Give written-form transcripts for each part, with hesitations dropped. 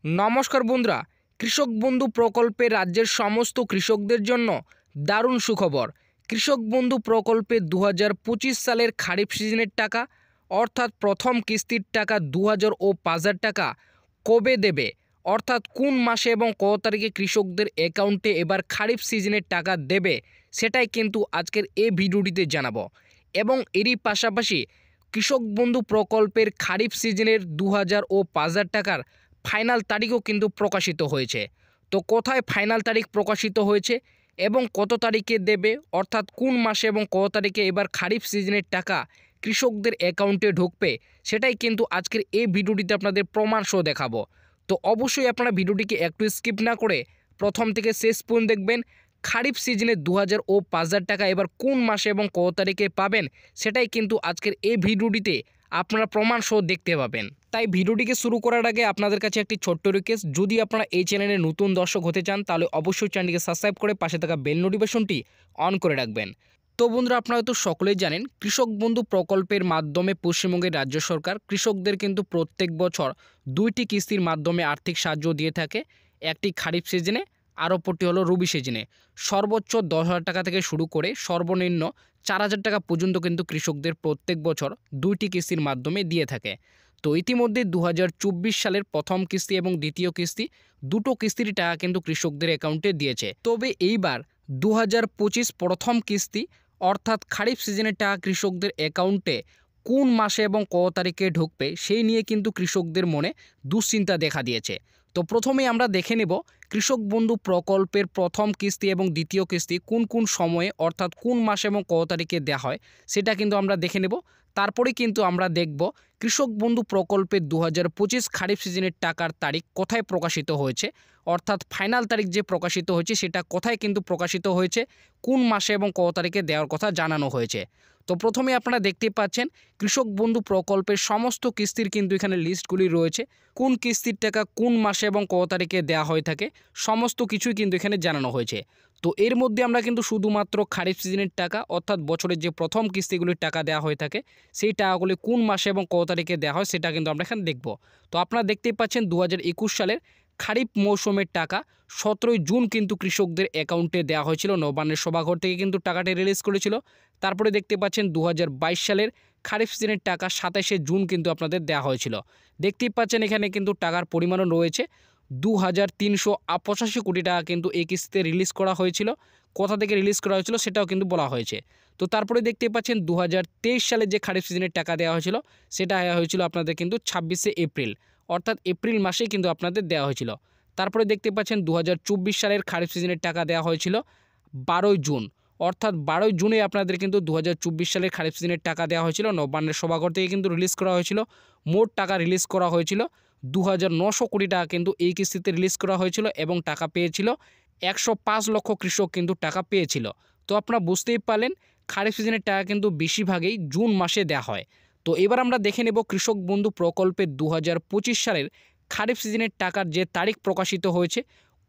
নমস্কার বন্ধুরা, কৃষক বন্ধু প্রকল্পে রাজ্যের সমস্ত কৃষকদের জন্য দারুণ সুখবর। কৃষক বন্ধু প্রকল্পে 2025 সালের খারিফ সিজনের টাকা অর্থাৎ প্রথম কিস্তির টাকা 2000 ও 5000 টাকা কবে দেবে, অর্থাৎ কোন মাসে এবং কত তারিখে কৃষকদের অ্যাকাউন্টে এবার খারিফ সিজনের টাকা দেবে, সেটাই কিন্তু আজকের এই ভিডিওটিতে জানাবো। এবং এরই পাশাপাশি কৃষক বন্ধু প্রকল্পের খারিফ সিজনের 2000 ও 5000 টাকার ফাইনাল তারিখও কিন্তু প্রকাশিত হয়েছে। তো কোথায় ফাইনাল তারিখ প্রকাশিত হয়েছে এবং কত তারিখে দেবে, অর্থাৎ কোন মাসে এবং কত তারিখে এবার খারিফ সিজনের টাকা কৃষকদের অ্যাকাউন্টে ঢুকবে, সেটাই কিন্তু আজকের এই ভিডিওটিতে আপনাদের প্রমাণ সহ দেখাবো। তো অবশ্যই আপনারা ভিডিওটিকে একটু স্কিপ না করে প্রথম থেকে শেষ পর্যন্ত দেখবেন। খারিফ সিজনে 2000 ও 5000 টাকা এবার কোন মাসে এবং কত তারিখে পাবেন, সেটাই কিন্তু আজকের এই ভিডিওটিতে আপনারা প্রমাণ সহ দেখতে পাবেন। তাই ভিডিওটিকে শুরু করার আগে আপনাদের কাছে একটি ছোট্ট রিকোয়েস্ট, যদি আপনারা এই চ্যানেলে নতুন দর্শক হতে চান তাহলে অবশ্যই চ্যানেলটিকে সাবস্ক্রাইব করে পাশে থাকা বেল নোটিফিকেশনটি অন করে রাখবেন। তো বন্ধুরা, আপনারা তো সকলেই জানেন কৃষক বন্ধু প্রকল্পের মাধ্যমে পশ্চিমবঙ্গের রাজ্য সরকার কৃষকদের কিন্তু প্রত্যেক বছর 2টি কিস্তির মাধ্যমে আর্থিক সাহায্য দিয়ে থাকে। একটি খারিফ সিজনে আর অপরটি হলো রবি সিজনে। সর্বোচ্চ 10,000 টাকা থেকে শুরু করে সর্বনিম্ন 4,000 টাকা পর্যন্ত কিন্তু কৃষকদের প্রত্যেক বছর 2টি কিস্তির মাধ্যমে দিয়ে থাকে। তো ইতিমধ্যে 2024 সালের প্রথম কিস্তি এবং দ্বিতীয় কিস্তি দুটো কিস্তির টাকা কিন্তু কৃষকদের অ্যাকাউন্টে দিয়েছে। তবে এইবার 2025 প্রথম কিস্তি অর্থাৎ খারিফ সিজনের টাকা কৃষকদের অ্যাকাউন্টে কোন মাসে এবং কত তারিখে ঢুকবে সেই নিয়ে কিন্তু কৃষকদের মনে দুশ্চিন্তা দেখা দিয়েছে। তো প্রথমেই আমরা দেখে নেব কৃষক বন্ধু প্রকল্পের প্রথম কিস্তি এবং দ্বিতীয় কিস্তি কোন কোন সময়ে অর্থাৎ কোন মাসে এবং কত তারিখে দেওয়া হয়, সেটা কিন্তু আমরা দেখে নেব। তারপরে কিন্তু আমরা দেখব কৃষক বন্ধু প্রকল্পের 2025 খারিফ সিজনের টাকার তারিখ কোথায় প্রকাশিত হয়েছে, অর্থাৎ ফাইনাল তারিখ যে প্রকাশিত হয়েছে সেটা কোথায় কিন্তু প্রকাশিত হয়েছে, কোন মাসে এবং কত তারিখে দেওয়ার কথা জানানো হয়েছে। তো প্রথমে আপনারা দেখতেই পাচ্ছেন কৃষক বন্ধু প্রকল্পের সমস্ত কিস্তির কিন্তু এখানে লিস্টগুলি রয়েছে। কোন কিস্তির টাকা কোন মাসে এবং কত তারিখে দেওয়া হয়ে থাকে সমস্ত কিছুই কিন্তু এখানে জানানো হয়েছে। তো এর মধ্যে আমরা কিন্তু শুধুমাত্র খারিফ সিজনের টাকা অর্থাৎ বছরের যে প্রথম কিস্তিগুলির টাকা দেওয়া হয়ে থাকে সেই টাকাগুলি কোন মাসে এবং কত তারিখে দেওয়া হয় সেটা কিন্তু আমরা এখানে দেখব। তো আপনারা দেখতেই পাচ্ছেন 2021 সালের খারিফ মৌসুমের টাকা 17 জুন কিন্তু কৃষকদের অ্যাকাউন্টে দেওয়া হয়েছিল। নবান্নের সভাঘর থেকে কিন্তু টাকাটি রিলিজ করেছিল। তারপরে দেখতে পাচ্ছেন 2022 সালের খারিফ সিজনের টাকা 27 জুন কিন্তু আপনাদের দেওয়া হয়েছিল। দেখতেই পাচ্ছেন এখানে কিন্তু টাকার পরিমাণও রয়েছে 2,385 কোটি টাকা কিন্তু এই কিস্তিতে রিলিজ করা হয়েছিল। কোথা থেকে রিলিজ করা হয়েছিল সেটাও কিন্তু বলা হয়েছে। তো তারপরে দেখতে পাচ্ছেন 2023 সালে যে খারিফ সিজনের টাকা দেওয়া হয়েছিল সেটা হয়েছিল আপনাদের কিন্তু 26 এপ্রিল, অর্থাৎ এপ্রিল মাসেই কিন্তু আপনাদের দেওয়া হয়েছিল। তারপরে দেখতে পাচ্ছেন 2024 সালের খারিফ সিজনের টাকা দেওয়া হয়েছিল 12 জুন, অর্থাৎ 12 জুনে আপনাদের কিন্তু 2024 সালের খারিফ সিজনের টাকা দেওয়া হয়েছিল। নবান্নের সভাঘর থেকে কিন্তু রিলিজ করা হয়েছিল। মোট টাকা রিলিজ করা হয়েছিল 2,900 কোটি টাকা কিন্তু এই কিস্তিতে রিলিজ করা হয়েছিল এবং টাকা পেয়েছিল 105 লক্ষ কৃষক কিন্তু টাকা পেয়েছিল। তো আপনারা বুঝতেই পারলেন খারিফ সিজনের টাকা কিন্তু বেশিরভাগই জুন মাসে দেওয়া হয়। তো এবার আমরা দেখে নেব কৃষক বন্ধু প্রকল্পের 2025 সালের খারিফ সিজনের টাকার যে তারিখ প্রকাশিত হয়েছে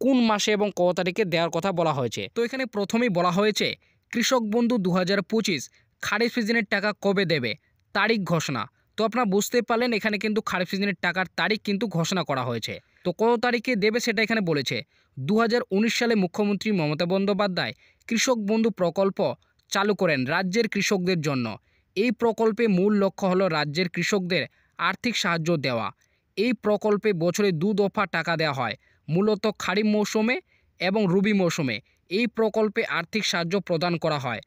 কোন মাসে এবং কত তারিখে দেওয়ার কথা বলা হয়েছে। তো এখানে প্রথমেই বলা হয়েছে কৃষক বন্ধু 2025 খারিফ সিজনের টাকা কবে দেবে, তারিখ ঘোষণা। তো আপনারা বুঝতে পারলেন এখানে কিন্তু খারিফ সিজনের টাকার তারিখ কিন্তু ঘোষণা করা হয়েছে। তো কত তারিখে দেবে সেটা এখানে বলেছে। 2019 সালে মুখ্যমন্ত্রী মমতা বন্দ্যোপাধ্যায় কৃষক বন্ধু প্রকল্প চালু করেন রাজ্যের কৃষকদের জন্য। এই প্রকল্পে মূল লক্ষ্য হলো রাজ্যের কৃষকদের আর্থিক সাহায্য দেওয়া। এই প্রকল্পে বছরে 2 দফা টাকা দেওয়া হয়, মূলত খারিফ মৌসুমে এবং রবি মৌসুমে। এই প্রকল্পে আর্থিক সাহায্য প্রদান করা হয়।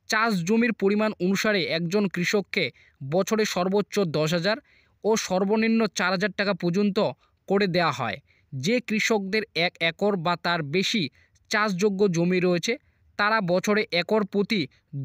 চাষ জমির পরিমাণ অনুসারে একজন কৃষককে বছরে সর্বোচ্চ 10,000 ও সর্বনিম্ন 4,000 টাকা পর্যন্ত করে দেওয়া হয়। যে কৃষকদের 1 একর বা তার বেশি চাষযোগ্য জমি রয়েছে তারা বছরে একর প্রতি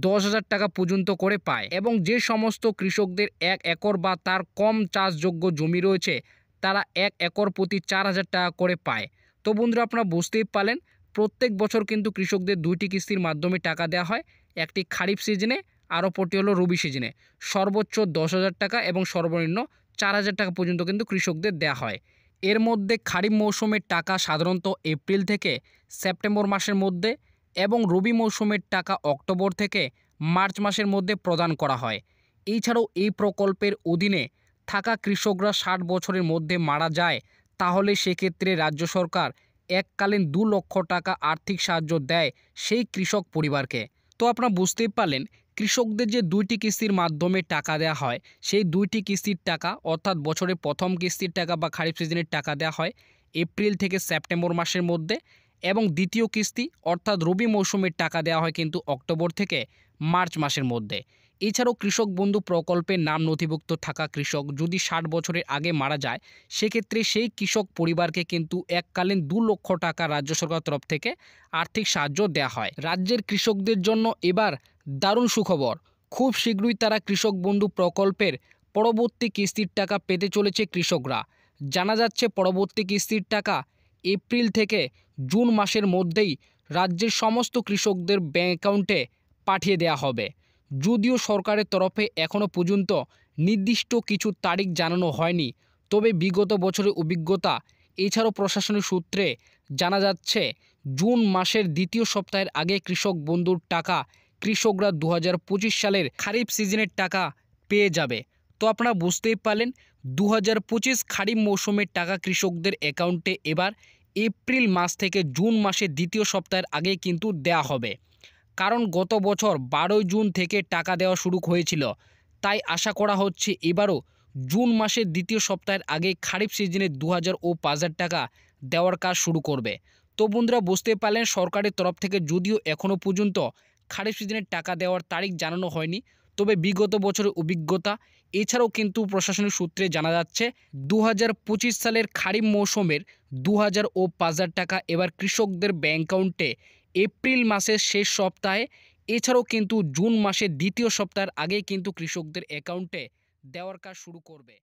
10,000 টাকা পর্যন্ত করে পায়, এবং যে সমস্ত কৃষকদের 1 একর বা তার কম চাষযোগ্য জমি রয়েছে তারা 1 একর প্রতি 4,000 টাকা করে পায়। তো বন্ধুরা, আপনারা বুঝতেই পারলেন প্রত্যেক বছর কিন্তু কৃষকদের 2টি কিস্তির মাধ্যমে টাকা দেওয়া হয়, একটি খারিফ সিজনে আর অপরটি হলো রবি সিজনে। সর্বোচ্চ 10,000 টাকা এবং সর্বনিম্ন 4,000 টাকা পর্যন্ত কিন্তু কৃষকদের দেওয়া হয়। এর মধ্যে খারিফ মৌসুমের টাকা সাধারণত এপ্রিল থেকে সেপ্টেম্বর মাসের মধ্যে এবং রবি মৌসুমের টাকা অক্টোবর থেকে মার্চ মাসের মধ্যে প্রদান করা হয়। এছাড়াও এই প্রকল্পের অধীনে থাকা কৃষকরা 60 বছরের মধ্যে মারা যায় তাহলে সেক্ষেত্রে রাজ্য সরকার এককালীন 2 লক্ষ টাকা আর্থিক সাহায্য দেয় সেই কৃষক পরিবারকে। তো আপনারা বুঝতেই পারলেন, কৃষকদের যে 2টি কিস্তির মাধ্যমে টাকা দেওয়া হয়, সেই 2টি কিস্তির টাকা অর্থাৎ বছরের প্রথম কিস্তির টাকা বা খারিফ সিজনের টাকা দেওয়া হয় এপ্রিল থেকে সেপ্টেম্বর মাসের মধ্যে, এবং দ্বিতীয় কিস্তি অর্থাৎ রবি মৌসুমের টাকা দেওয়া হয় কিন্তু অক্টোবর থেকে মার্চ মাসের মধ্যে। এছাড়াও কৃষক বন্ধু প্রকল্পের নাম নথিভুক্ত থাকা কৃষক যদি 60 বছরের আগে মারা যায়, সেক্ষেত্রে সেই কৃষক পরিবারকে কিন্তু এককালীন 2 লক্ষ টাকা রাজ্য সরকারের তরফ থেকে আর্থিক সাহায্য দেওয়া হয়। রাজ্যের কৃষকদের জন্য এবার দারুণ সুখবর, খুব শীঘ্রই তারা কৃষক বন্ধু প্রকল্পের পরবর্তী কিস্তির টাকা পেতে চলেছে কৃষকরা। জানা যাচ্ছে পরবর্তী কিস্তির টাকা এপ্রিল থেকে জুন মাসের মধ্যেই রাজ্যের সমস্ত কৃষকদের ব্যাংক অ্যাকাউন্টে পাঠিয়ে দেওয়া হবে। যদিও সরকারের তরফে এখনও পর্যন্ত নির্দিষ্ট কিছু তারিখ জানানো হয়নি, তবে বিগত বছরের অভিজ্ঞতা এছাড়াও প্রশাসনিক সূত্রে জানা যাচ্ছে জুন মাসের দ্বিতীয় সপ্তাহের আগে কৃষক বন্ধুর টাকা কৃষকরা 2025 সালের খারিফ সিজনের টাকা পেয়ে যাবে। তো আপনারা বুঝতেই পারলেন, 2025 খারিফ মৌসুমের টাকা কৃষকদের অ্যাকাউন্টে এবার এপ্রিল মাস থেকে জুন মাসের দ্বিতীয় সপ্তাহের আগে কিন্তু দেওয়া হবে। কারণ গত বছর 12 জুন থেকে টাকা দেওয়া শুরু হয়েছিল, তাই আশা করা হচ্ছে এবারও জুন মাসের দ্বিতীয় সপ্তাহের আগে খারিফ সিজনে 2000 ও 5000 টাকা দেওয়ার কাজ শুরু করবে। তো বন্ধুরা বুঝতে পারলেন, সরকারের তরফ থেকে যদিও এখনও পর্যন্ত খারিফ সিজনের টাকা দেওয়ার তারিখ জানানো হয়নি, তবে বিগত বছরের অভিজ্ঞতা এছাড়াও কিন্তু প্রশাসনিক সূত্রে জানা যাচ্ছে 2025 সালের খারিফ মৌসুমের 2000 ও 5000 টাকা এবার কৃষকদের ব্যাংক অ্যাকাউন্টে এপ্রিল মাসের শেষ সপ্তাহে, এছাড়াও কিন্তু জুন মাসের দ্বিতীয় সপ্তাহের আগে কিন্তু কৃষকদের অ্যাকাউন্টে দেওয়ার কাজ শুরু করবে।